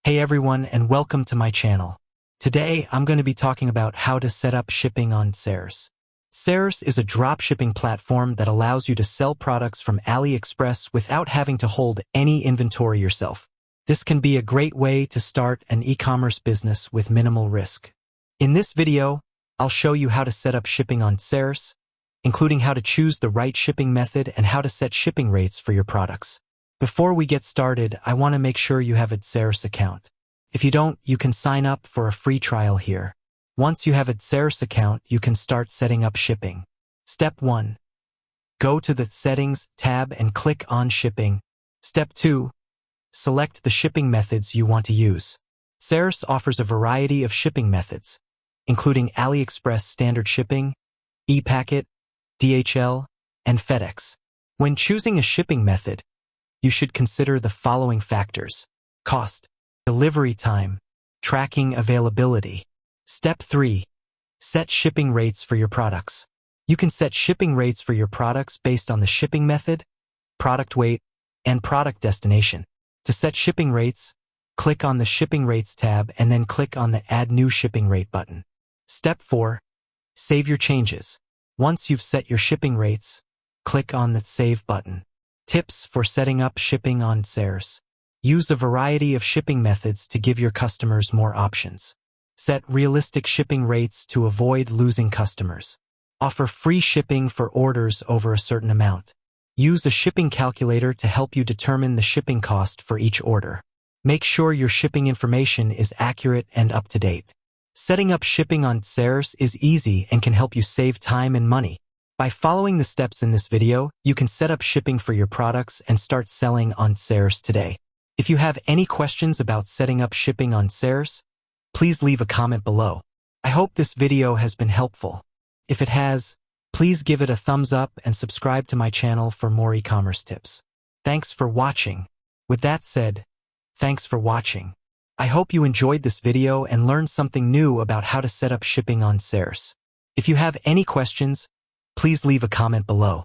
Hey everyone, and welcome to my channel. Today, I'm going to be talking about how to set up shipping on DSers. DSers is a dropshipping platform that allows you to sell products from AliExpress without having to hold any inventory yourself. This can be a great way to start an e-commerce business with minimal risk. In this video, I'll show you how to set up shipping on DSers, including how to choose the right shipping method and how to set shipping rates for your products. Before we get started, I want to make sure you have a DSers account. If you don't, you can sign up for a free trial here. Once you have a DSers account, you can start setting up shipping. Step 1. Go to the Settings tab and click on Shipping. Step 2. Select the shipping methods you want to use. DSers offers a variety of shipping methods, including AliExpress standard shipping, e-packet, DHL, and FedEx. When choosing a shipping method, you should consider the following factors: cost, delivery time, tracking availability. Step 3. Set shipping rates for your products. You can set shipping rates for your products based on the shipping method, product weight, and product destination. To set shipping rates, click on the Shipping Rates tab and then click on the Add New Shipping Rate button. Step 4. Save your changes. Once you've set your shipping rates, click on the Save button. Tips for setting up shipping on DSers. Use a variety of shipping methods to give your customers more options. Set realistic shipping rates to avoid losing customers. Offer free shipping for orders over a certain amount. Use a shipping calculator to help you determine the shipping cost for each order. Make sure your shipping information is accurate and up to date. Setting up shipping on DSers is easy and can help you save time and money. By following the steps in this video, you can set up shipping for your products and start selling on DSers today. If you have any questions about setting up shipping on DSers, please leave a comment below. I hope this video has been helpful. If it has, please give it a thumbs up and subscribe to my channel for more e-commerce tips. Thanks for watching. With that said, thanks for watching. I hope you enjoyed this video and learned something new about how to set up shipping on DSers. If you have any questions, please leave a comment below.